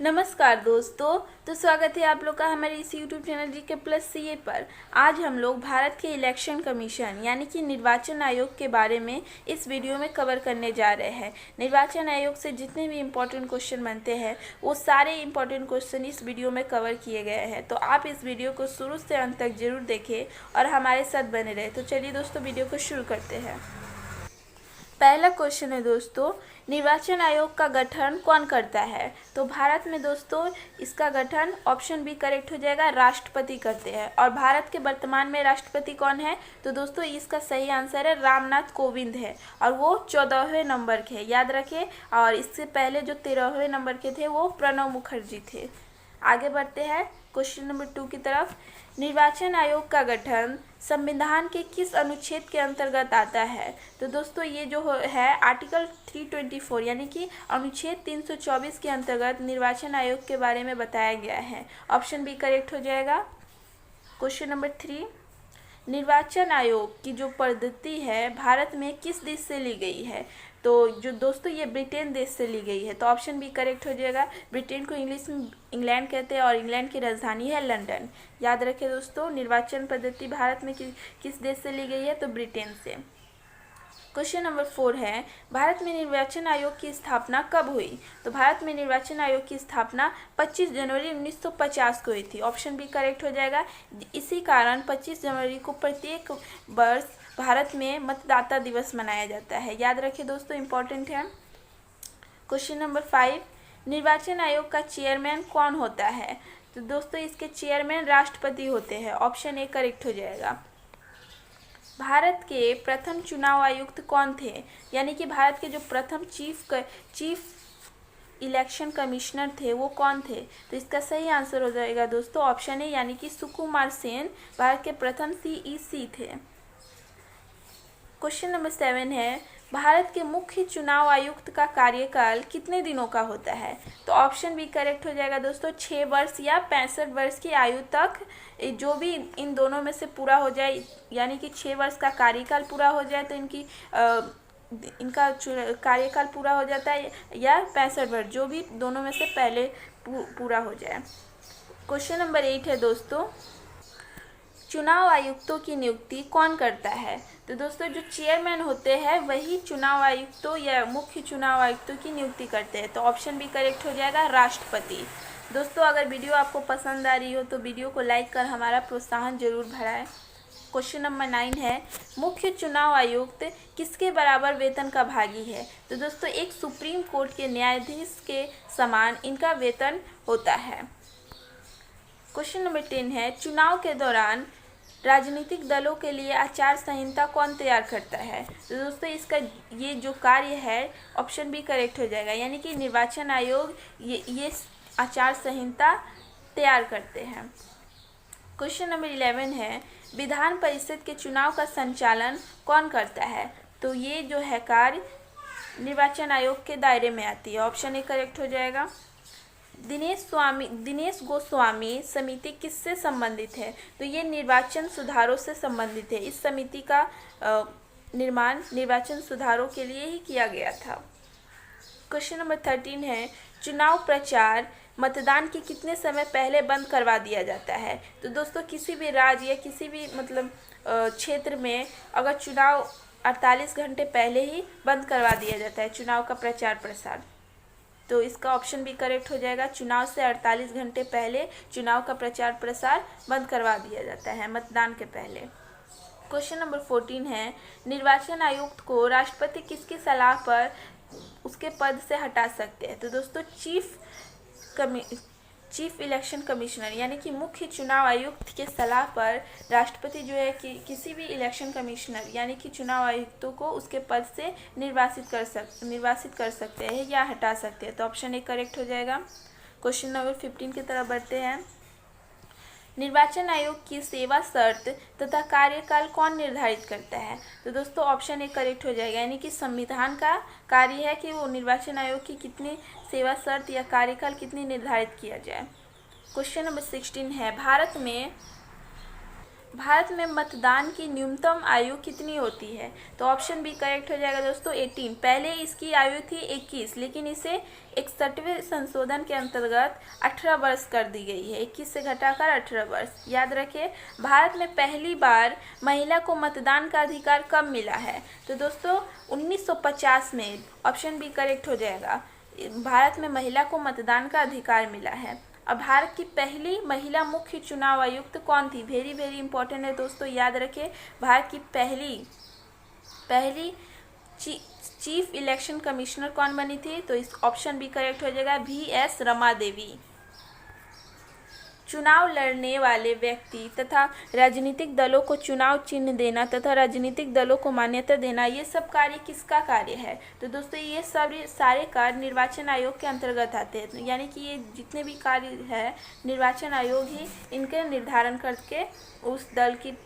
नमस्कार दोस्तों। तो स्वागत है आप लोग का हमारे इस YouTube चैनल GK+CA पर। आज हम लोग भारत के इलेक्शन कमीशन यानी कि निर्वाचन आयोग के बारे में इस वीडियो में कवर करने जा रहे हैं। निर्वाचन आयोग से जितने भी इम्पोर्टेंट क्वेश्चन बनते हैं वो सारे इम्पोर्टेंट क्वेश्चन इस वीडियो में कवर किए गए हैं। तो आप इस वीडियो को शुरू से अंत तक जरूर देखें और हमारे साथ बने रहें। तो चलिए दोस्तों, वीडियो को शुरू करते हैं। पहला क्वेश्चन है दोस्तों, निर्वाचन आयोग का गठन कौन करता है? तो भारत में दोस्तों इसका गठन ऑप्शन बी करेक्ट हो जाएगा, राष्ट्रपति करते हैं। और भारत के वर्तमान में राष्ट्रपति कौन है? तो दोस्तों इसका सही आंसर है रामनाथ कोविंद है और वो 14वें नंबर के है, याद रखें। और इससे पहले जो 13वें नंबर के थे वो प्रणब मुखर्जी थे। आगे बढ़ते हैं क्वेश्चन नंबर 2 की तरफ। निर्वाचन आयोग का गठन संविधान के किस अनुच्छेद के अंतर्गत आता है? तो दोस्तों ये जो है आर्टिकल 324 यानी कि अनुच्छेद 324 के अंतर्गत निर्वाचन आयोग के बारे में बताया गया है। ऑप्शन बी करेक्ट हो जाएगा। क्वेश्चन नंबर 3, निर्वाचन आयोग की जो पद्धति है भारत में किस देश से ली गई है? तो जो दोस्तों ये ब्रिटेन देश से ली गई है। तो ऑप्शन बी करेक्ट हो जाएगा। ब्रिटेन को इंग्लिश में इंग्लैंड कहते हैं और इंग्लैंड की राजधानी है लंदन। याद रखें दोस्तों, निर्वाचन पद्धति भारत में किस देश से ली गई है? तो ब्रिटेन से। क्वेश्चन नंबर 4 है, भारत में निर्वाचन आयोग की स्थापना कब हुई? तो भारत में निर्वाचन आयोग की स्थापना 25 जनवरी 1950 को हुई थी। ऑप्शन बी करेक्ट हो जाएगा। इसी कारण 25 जनवरी को प्रत्येक वर्ष भारत में मतदाता दिवस मनाया जाता है। याद रखें दोस्तों, इम्पोर्टेंट है। क्वेश्चन नंबर 5, निर्वाचन आयोग का चेयरमैन कौन होता है? तो दोस्तों इसके चेयरमैन राष्ट्रपति होते हैं। ऑप्शन ए करेक्ट हो जाएगा। भारत के प्रथम चुनाव आयुक्त कौन थे? यानी कि भारत के जो प्रथम चीफ इलेक्शन कमिश्नर थे वो कौन थे? तो इसका सही आंसर हो जाएगा दोस्तों ऑप्शन ए यानी कि सुकुमार सेन भारत के प्रथम CEC थे। क्वेश्चन नंबर 7 है, भारत के मुख्य चुनाव आयुक्त का कार्यकाल कितने दिनों का होता है? तो ऑप्शन बी करेक्ट हो जाएगा दोस्तों 6 वर्ष या 65 वर्ष की आयु तक, जो भी इन दोनों में से पूरा हो जाए, यानी कि 6 वर्ष का कार्यकाल पूरा हो जाए तो इनका कार्यकाल पूरा हो जाता है, या 65 वर्ष, जो भी दोनों में से पहले पूरा हो जाए। क्वेश्चन नंबर 8 है दोस्तों, चुनाव आयुक्तों की नियुक्ति कौन करता है? तो दोस्तों जो चेयरमैन होते हैं वही चुनाव आयुक्तों या मुख्य चुनाव आयुक्तों की नियुक्ति करते हैं। तो ऑप्शन बी करेक्ट हो जाएगा, राष्ट्रपति। दोस्तों अगर वीडियो आपको पसंद आ रही हो तो वीडियो को लाइक कर हमारा प्रोत्साहन जरूर बढ़ाएं। क्वेश्चन नंबर 9 है, मुख्य चुनाव आयुक्त किसके बराबर वेतन का भागी है? तो दोस्तों एक सुप्रीम कोर्ट के न्यायाधीश के समान इनका वेतन होता है। क्वेश्चन नंबर 10 है, चुनाव के दौरान राजनीतिक दलों के लिए आचार संहिता कौन तैयार करता है? तो दोस्तों इसका ये जो कार्य है ऑप्शन बी करेक्ट हो जाएगा, यानी कि निर्वाचन आयोग ये आचार संहिता तैयार करते हैं। क्वेश्चन नंबर 11 है, विधान परिषद के चुनाव का संचालन कौन करता है? तो ये जो है कार्य निर्वाचन आयोग के दायरे में आती है। ऑप्शन ए करेक्ट हो जाएगा। दिनेश गोस्वामी समिति किससे संबंधित है? तो ये निर्वाचन सुधारों से संबंधित है। इस समिति का निर्माण निर्वाचन सुधारों के लिए ही किया गया था। क्वेश्चन नंबर 13 है, चुनाव प्रचार मतदान के कितने समय पहले बंद करवा दिया जाता है? तो दोस्तों किसी भी राज्य या किसी भी क्षेत्र में अगर चुनाव 48 घंटे पहले ही बंद करवा दिया जाता है चुनाव का प्रचार प्रसार, तो इसका ऑप्शन भी करेक्ट हो जाएगा। चुनाव से 48 घंटे पहले चुनाव का प्रचार प्रसार बंद करवा दिया जाता है मतदान के पहले। क्वेश्चन नंबर 14 है, निर्वाचन आयुक्त को राष्ट्रपति किसकी सलाह पर उसके पद से हटा सकते हैं? तो दोस्तों चीफ इलेक्शन कमिश्नर यानी कि मुख्य चुनाव आयुक्त के सलाह पर राष्ट्रपति जो है कि किसी भी इलेक्शन कमिश्नर यानी कि चुनाव आयुक्तों को उसके पद से निर्वासित कर सकते हैं या हटा सकते हैं। तो ऑप्शन ए करेक्ट हो जाएगा। क्वेश्चन नंबर 15 की तरफ बढ़ते हैं, निर्वाचन आयोग की सेवा शर्त तथा कार्यकाल कौन निर्धारित करता है? तो दोस्तों ऑप्शन ए करेक्ट हो जाएगा, यानी कि संविधान का कार्य है कि वो निर्वाचन आयोग की कितनी सेवा शर्त या कार्यकाल कितनी निर्धारित किया जाए। क्वेश्चन नंबर 16 है, भारत में भारत में मतदान की न्यूनतम आयु कितनी होती है? तो ऑप्शन बी करेक्ट हो जाएगा दोस्तों 18। पहले इसकी आयु थी 21, लेकिन इसे 61वें संशोधन के अंतर्गत 18 वर्ष कर दी गई है। 21 से घटाकर 18 वर्ष। याद रखिए, भारत में पहली बार महिला को मतदान का अधिकार कब मिला है? तो दोस्तों 1950 में। ऑप्शन बी करेक्ट हो जाएगा। भारत में महिला को मतदान का अधिकार मिला है। अब भारत की पहली महिला मुख्य चुनाव आयुक्त कौन थी? वेरी वेरी इंपॉर्टेंट है दोस्तों, याद रखें। भारत की पहली चीफ इलेक्शन कमिश्नर कौन बनी थी? तो इस ऑप्शन बी करेक्ट हो जाएगा, VS रमा देवी। चुनाव लड़ने वाले व्यक्ति तथा राजनीतिक दलों को चुनाव चिन्ह देना तथा राजनीतिक दलों को मान्यता देना, ये सब कार्य किसका कार्य है? तो दोस्तों ये सारे कार्य निर्वाचन आयोग के अंतर्गत आते हैं। यानी कि ये जितने भी कार्य है निर्वाचन आयोग ही इनके निर्धारण करके उस दल की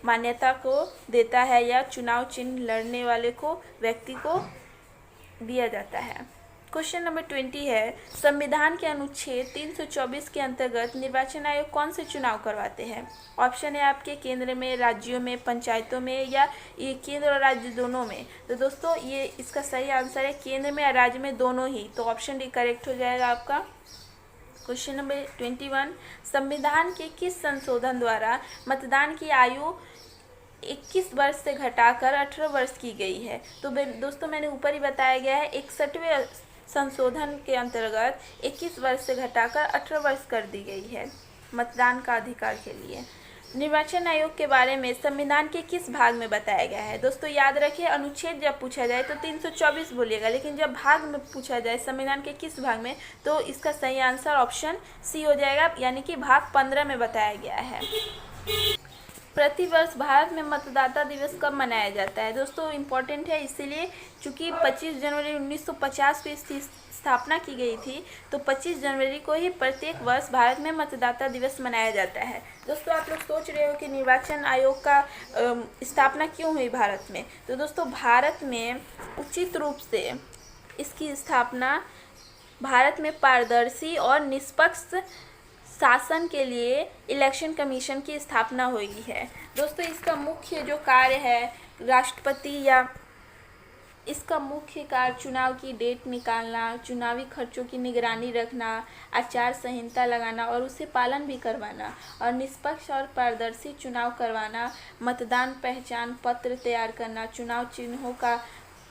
मान्यता को देता है या चुनाव चिन्ह लड़ने वाले को व्यक्ति को दिया जाता है। क्वेश्चन नंबर 20 है, संविधान के अनुच्छेद 324 के अंतर्गत निर्वाचन आयोग कौन से चुनाव करवाते हैं? ऑप्शन है आपके केंद्र में, राज्यों में, पंचायतों में या ये केंद्र और राज्य दोनों में। तो दोस्तों ये इसका सही आंसर है केंद्र में या राज्य में, दोनों ही। तो ऑप्शन डी करेक्ट हो जाएगा आपका। क्वेश्चन नंबर 21, संविधान के किस संशोधन द्वारा मतदान की आयु 21 वर्ष से घटाकर 18 वर्ष की गई है? तो दोस्तों मैंने ऊपर ही बताया गया है 61वें संशोधन के अंतर्गत 21 वर्ष से घटाकर 18 वर्ष कर दी गई है मतदान का अधिकार के लिए। निर्वाचन आयोग के बारे में संविधान के किस भाग में बताया गया है? दोस्तों याद रखिए, अनुच्छेद जब पूछा जाए तो 324 बोलिएगा, लेकिन जब भाग में पूछा जाए संविधान के किस भाग में, तो इसका सही आंसर ऑप्शन सी हो जाएगा, यानी कि भाग 15 में बताया गया है। प्रतिवर्ष भारत में मतदाता दिवस कब मनाया जाता है? दोस्तों इम्पोर्टेंट है, इसीलिए चूँकि 25 जनवरी 1950 को इसकी स्थापना की गई थी, तो 25 जनवरी को ही प्रत्येक वर्ष भारत में मतदाता दिवस मनाया जाता है। दोस्तों आप लोग सोच रहे हो कि निर्वाचन आयोग का स्थापना क्यों हुई भारत में? तो दोस्तों भारत में उचित रूप से इसकी स्थापना भारत में पारदर्शी और निष्पक्ष शासन के लिए इलेक्शन कमीशन की स्थापना हुई है। दोस्तों इसका मुख्य जो कार्य है राष्ट्रपति या इसका मुख्य कार्य चुनाव की डेट निकालना, चुनावी खर्चों की निगरानी रखना, आचार संहिता लगाना और उसे पालन भी करवाना, और निष्पक्ष और पारदर्शी चुनाव करवाना, मतदान पहचान पत्र तैयार करना, चुनाव चिन्हों का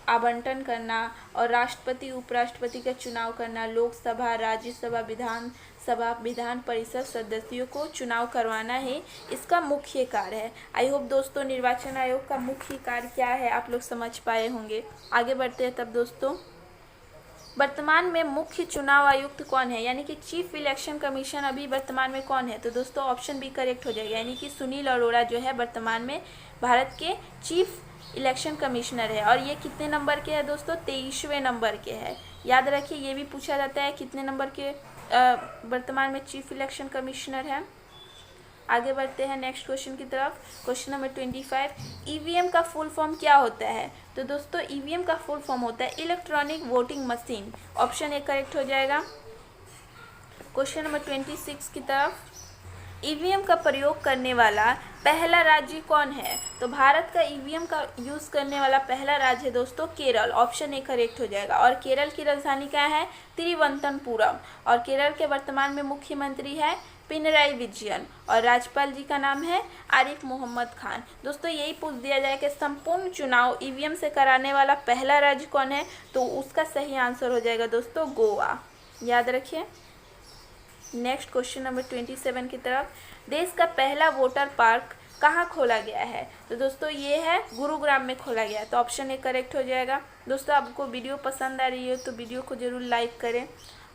आवंटन करना और राष्ट्रपति उपराष्ट्रपति का चुनाव करना, लोकसभा, राज्यसभा, विधान परिषद सदस्यों को चुनाव करवाना ही इसका मुख्य कार्य है। आई होप दोस्तों निर्वाचन आयोग का मुख्य कार्य क्या है आप लोग समझ पाए होंगे। आगे बढ़ते हैं तब दोस्तों, वर्तमान में मुख्य चुनाव आयुक्त कौन है? यानी कि चीफ इलेक्शन कमीशन अभी वर्तमान में कौन है? तो दोस्तों ऑप्शन बी करेक्ट हो जाएगा, यानी कि सुनील अरोड़ा जो है वर्तमान में भारत के चीफ इलेक्शन कमिश्नर है। और ये कितने नंबर के हैं दोस्तों? 23वें नंबर के हैं। याद रखिए, ये भी पूछा जाता है कितने नंबर के वर्तमान में चीफ इलेक्शन कमिश्नर है। आगे बढ़ते हैं नेक्स्ट क्वेश्चन की तरफ। क्वेश्चन नंबर 25, ईवीएम का फुल फॉर्म क्या होता है? तो दोस्तों ईवीएम का फुल फॉर्म होता है electronic voting machine. Option A correct हो जाएगा। क्वेश्चन नंबर 26 की तरफ, ईवीएम का प्रयोग करने वाला पहला राज्य कौन है? तो भारत का ईवीएम का यूज़ करने वाला पहला राज्य है दोस्तों केरल। ऑप्शन ए करेक्ट हो जाएगा। और केरल की राजधानी क्या है? तिरुवनंतपुरम। और केरल के वर्तमान में मुख्यमंत्री है पिनराई विजयन और राज्यपाल जी का नाम है आरिफ मोहम्मद खान। दोस्तों यही पूछ दिया जाए कि संपूर्ण चुनाव ईवीएम से कराने वाला पहला राज्य कौन है? तो उसका सही आंसर हो जाएगा दोस्तों गोवा। याद रखिए। नेक्स्ट क्वेश्चन नंबर 27 की तरफ, देश का पहला वाटर पार्क कहाँ खोला गया है? तो दोस्तों ये है गुरुग्राम में खोला गया है। तो ऑप्शन ए करेक्ट हो जाएगा। दोस्तों आपको वीडियो पसंद आ रही हो तो वीडियो को जरूर लाइक करें।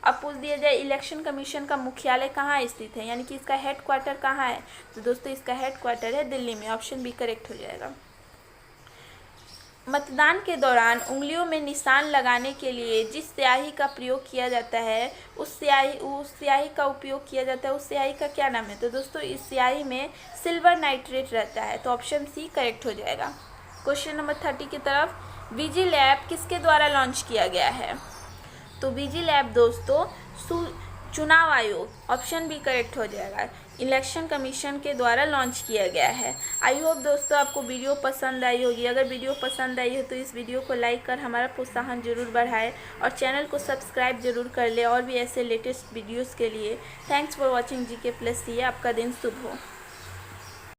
अब पूछ दिया जाए इलेक्शन कमीशन का मुख्यालय कहाँ स्थित है, यानी कि इसका हेड क्वार्टर कहाँ है? तो दोस्तों इसका हेड क्वार्टर है दिल्ली में। ऑप्शन बी करेक्ट हो जाएगा। मतदान के दौरान उंगलियों में निशान लगाने के लिए जिस स्याही का प्रयोग किया जाता है उस स्याही का उपयोग किया जाता है, उस स्याही का क्या नाम है? तो दोस्तों इस स्याही में सिल्वर नाइट्रेट रहता है। तो ऑप्शन सी करेक्ट हो जाएगा। क्वेश्चन नंबर 30 की तरफ, विजिलैब किसके द्वारा लॉन्च किया गया है? तो विजिलैब दोस्तों चुनाव आयोग, ऑप्शन बी करेक्ट हो जाएगा, इलेक्शन कमीशन के द्वारा लॉन्च किया गया है। आई होप दोस्तों आपको वीडियो पसंद आई होगी। अगर वीडियो पसंद आई हो तो इस वीडियो को लाइक कर हमारा प्रोत्साहन जरूर बढ़ाएं और चैनल को सब्सक्राइब जरूर कर ले और भी ऐसे लेटेस्ट वीडियोस के लिए। Thanks for watching GK+CA। आपका दिन शुभ हो।